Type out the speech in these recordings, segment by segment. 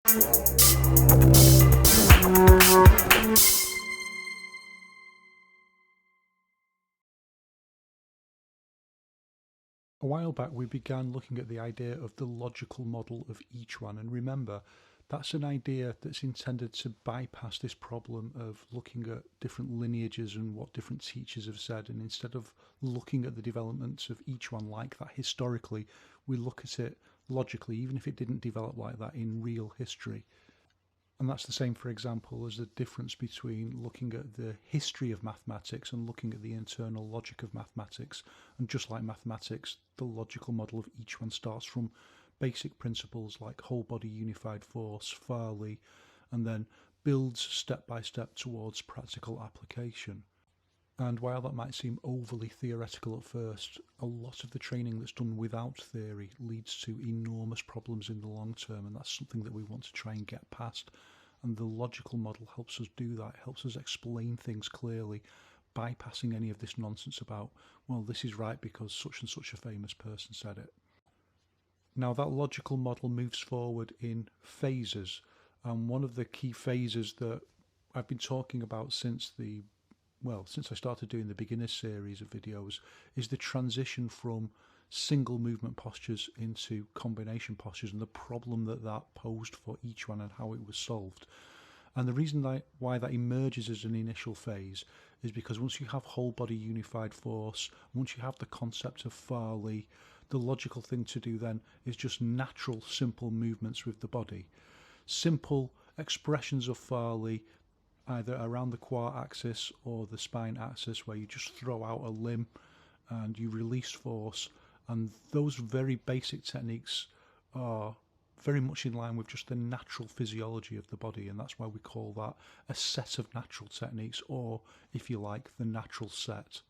A while back we began looking at the idea of the logical model of Yiquan, and remember, that's an idea that's intended to bypass this problem of looking at different lineages and what different teachers have said, and instead of looking at the developments of each one like that historically, we look at it logically, even if it didn't develop like that in real history. And that's the same, for example, as the difference between looking at the history of mathematics and looking at the internal logic of mathematics. And just like mathematics, the logical model of each one starts from basic principles like whole body unified force, Farley, and then builds step by step towards practical application. And while that might seem overly theoretical at first, a lot of the training that's done without theory leads to enormous problems in the long term, and that's something that we want to try and get past. And the logical model helps us do that. It helps us explain things clearly, bypassing any of this nonsense about, well, this is right because such and such a famous person said it. Now, that logical model moves forward in phases, and one of the key phases that I've been talking about since I started doing the beginner series of videos, is the transition from single movement postures into combination postures and the problem that that posed for each one and how it was solved. And the reason why that emerges as an initial phase is because once you have whole body unified force, once you have the concept of Farley, the logical thing to do then is just natural simple movements with the body. Simple expressions of Farley, either around the quad axis or the spine axis, where you just throw out a limb and you release force. And those very basic techniques are very much in line with just the natural physiology of the body, and that's why we call that a set of natural techniques, or if you like, the natural set.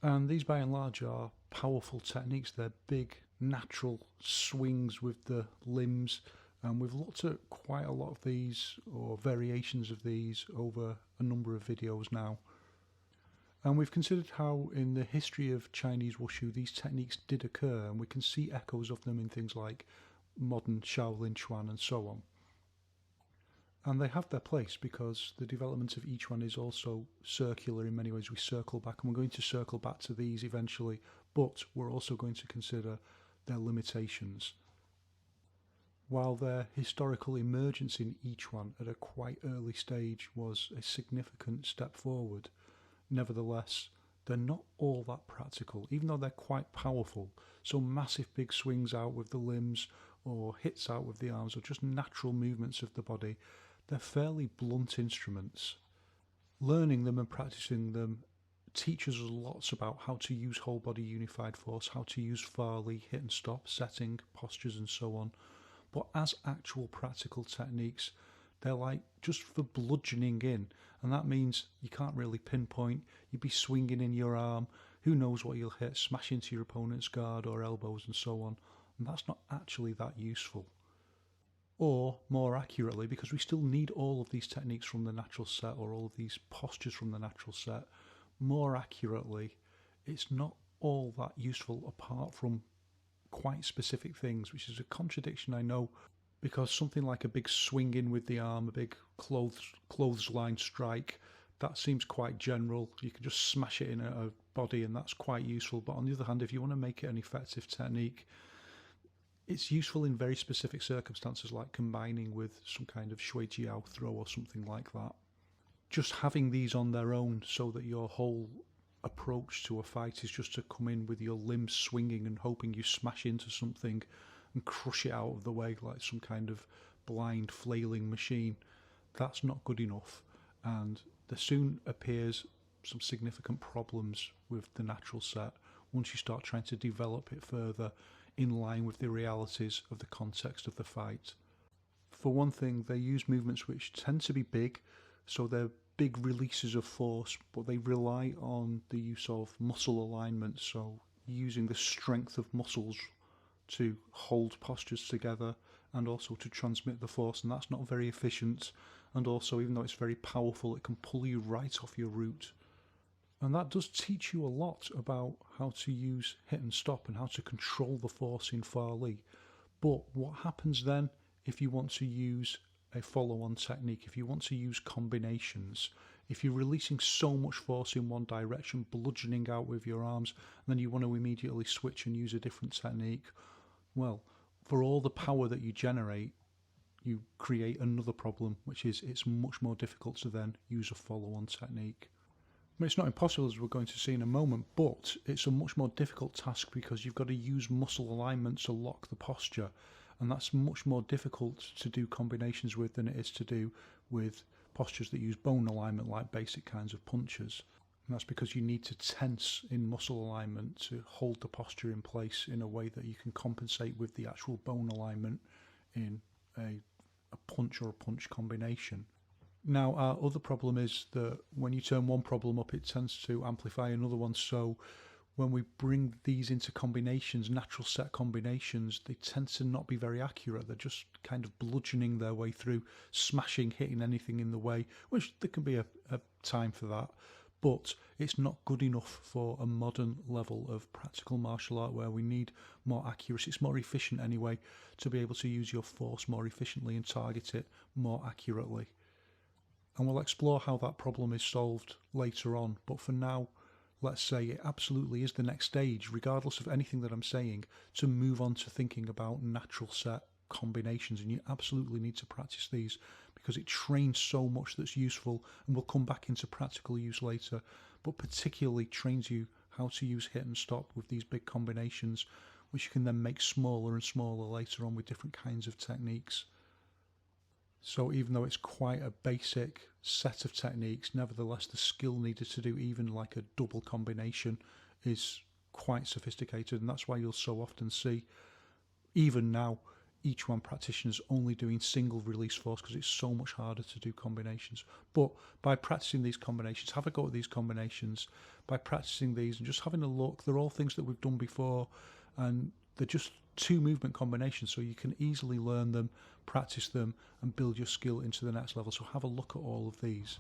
And these by and large are powerful techniques. They're big natural swings with the limbs, and we've looked at quite a lot of these or variations of these over a number of videos now. And we've considered how in the history of Chinese wushu these techniques did occur, and we can see echoes of them in things like modern Shaolin Chuan and so on. And they have their place because the development of each one is also circular in many ways. We circle back, and we're going to circle back to these eventually, but we're also going to consider their limitations. While their historical emergence in each one at a quite early stage was a significant step forward, nevertheless, they're not all that practical, even though they're quite powerful. So massive big swings out with the limbs or hits out with the arms or just natural movements of the body, they're fairly blunt instruments. Learning them and practicing them teaches us lots about how to use whole body unified force, how to use Farley, hit and stop, setting, postures and so on. But as actual practical techniques, they're like just for bludgeoning in, and that means you can't really pinpoint. You'd be swinging in your arm, who knows what you'll hit, smash into your opponent's guard or elbows and so on, and that's not actually that useful. Or more accurately, because we still need all of these techniques from the natural set or all of these postures from the natural set, more accurately, it's not all that useful apart from quite specific things, which is a contradiction, I know, because something like a big swing in with the arm, a big clothesline strike, that seems quite general. You can just smash it in a body and that's quite useful. But on the other hand, if you want to make it an effective technique, it's useful in very specific circumstances, like combining with some kind of shui jiao throw or something like that. Just having these on their own so that your whole approach to a fight is just to come in with your limbs swinging and hoping you smash into something and crush it out of the way like some kind of blind flailing machine, that's not good enough. And there soon appears some significant problems with the natural set once you start trying to develop it further in line with the realities of the context of the fight. For one thing, they use movements which tend to be big, so they're big releases of force, but they rely on the use of muscle alignment, so using the strength of muscles to hold postures together and also to transmit the force, and that's not very efficient. And also, even though it's very powerful, it can pull you right off your route. And that does teach you a lot about how to use hit and stop and how to control the force in Farley. But what happens then if you want to use a follow-on technique, if you want to use combinations, if you're releasing so much force in one direction, bludgeoning out with your arms, and then you want to immediately switch and use a different technique, well, for all the power that you generate, you create another problem, which is it's much more difficult to then use a follow-on technique. I mean, it's not impossible, as we're going to see in a moment, but it's a much more difficult task because you've got to use muscle alignment to lock the posture, and that's much more difficult to do combinations with than it is to do with postures that use bone alignment, like basic kinds of punches. And that's because you need to tense in muscle alignment to hold the posture in place in a way that you can compensate with the actual bone alignment in a punch or a punch combination. Now, our other problem is that when you turn one problem up, it tends to amplify another one. So when we bring these into combinations, natural set combinations, they tend to not be very accurate. They're just kind of bludgeoning their way through, smashing, hitting anything in the way, which there can be a time for that. But it's not good enough for a modern level of practical martial art where we need more accuracy. It's more efficient anyway to be able to use your force more efficiently and target it more accurately. And we'll explore how that problem is solved later on. But for now, let's say it absolutely is the next stage, regardless of anything that I'm saying, to move on to thinking about natural set combinations. And you absolutely need to practice these because it trains so much that's useful, and we'll come back into practical use later, but particularly trains you how to use hit and stop with these big combinations, which you can then make smaller and smaller later on with different kinds of techniques. So even though it's quite a basic set of techniques, nevertheless the skill needed to do even like a double combination is quite sophisticated, and that's why you'll so often see, even now, Yiquan practitioners only doing single release force because it's so much harder to do combinations. But by practicing these combinations, have a go at these combinations, by practicing these and just having a look, they're all things that we've done before, and they're just two movement combinations, so you can easily learn them, practice them, and build your skill into the next level. So have a look at all of these.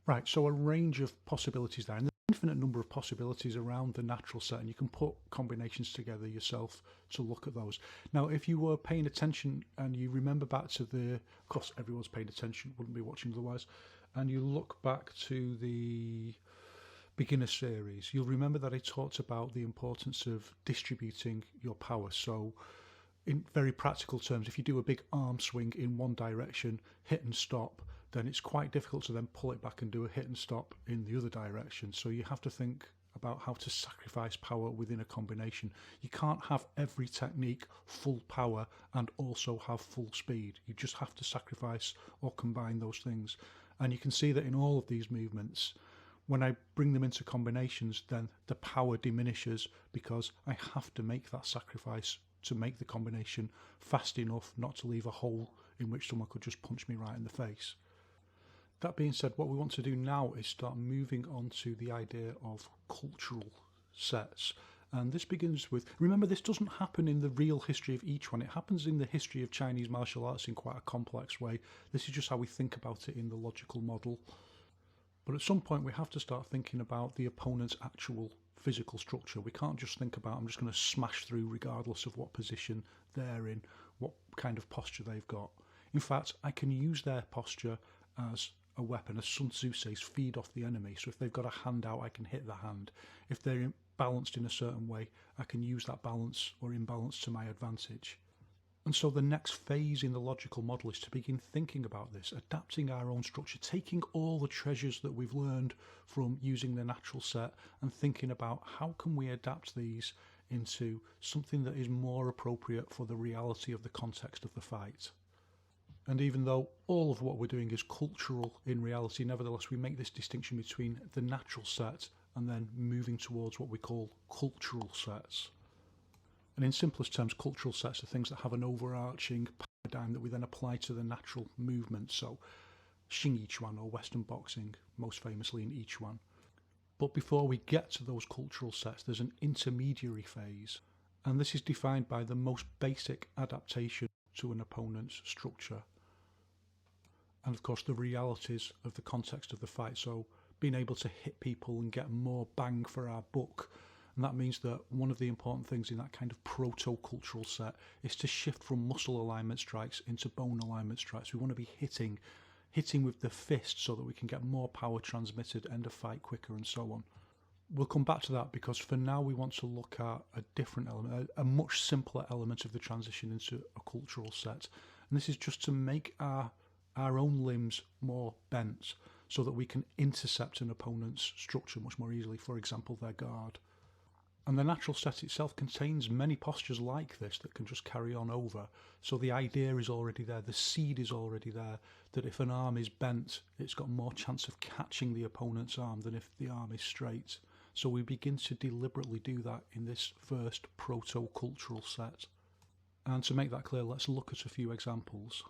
Right, so a range of possibilities there, and there's an infinite number of possibilities around the natural set, and you can put combinations together yourself to look at those. Now, if you were paying attention and you remember back to of course everyone's paying attention, wouldn't be watching otherwise, and you look back to the beginner series, you'll remember that I talked about the importance of distributing your power. So in very practical terms, if you do a big arm swing in one direction, hit and stop, then it's quite difficult to then pull it back and do a hit and stop in the other direction. So you have to think about how to sacrifice power within a combination. You can't have every technique full power and also have full speed. You just have to sacrifice or combine those things. And you can see that in all of these movements, when I bring them into combinations, then the power diminishes because I have to make that sacrifice to make the combination fast enough not to leave a hole in which someone could just punch me right in the face. That being said, what we want to do now is start moving on to the idea of cultural sets. And this begins with, remember, this doesn't happen in the real history of each one. It happens in the history of Chinese martial arts in quite a complex way. This is just how we think about it in the logical model. But at some point we have to start thinking about the opponent's actual physical structure. We can't just think about, I'm just going to smash through regardless of what position they're in, what kind of posture they've got. In fact, I can use their posture as a weapon. As Sun Tzu says, feed off the enemy. So if they've got a hand out, I can hit the hand. If they're balanced in a certain way, I can use that balance or imbalance to my advantage. And so the next phase in the logical model is to begin thinking about this, adapting our own structure, taking all the treasures that we've learned from using the natural set and thinking about how can we adapt these into something that is more appropriate for the reality of the context of the fight. And even though all of what we're doing is cultural in reality, nevertheless we make this distinction between the natural set and then moving towards what we call cultural sets. And in simplest terms, cultural sets are things that have an overarching paradigm that we then apply to the natural movement. So Xing Yiquan or Western boxing, most famously in Yiquan. But before we get to those cultural sets, there's an intermediary phase. And this is defined by the most basic adaptation to an opponent's structure. And of course the realities of the context of the fight. So being able to hit people and get more bang for our buck. And that means that one of the important things in that kind of proto-cultural set is to shift from muscle alignment strikes into bone alignment strikes. We want to be hitting with the fist so that we can get more power transmitted, end a fight quicker and so on. We'll come back to that because for now we want to look at a different element, a much simpler element of the transition into a cultural set. And this is just to make our own limbs more bent so that we can intercept an opponent's structure much more easily, for example, their guard. And the natural set itself contains many postures like this that can just carry on over. So the idea is already there, the seed is already there, that if an arm is bent, it's got more chance of catching the opponent's arm than if the arm is straight. So we begin to deliberately do that in this first proto-cultural set. And to make that clear, let's look at a few examples.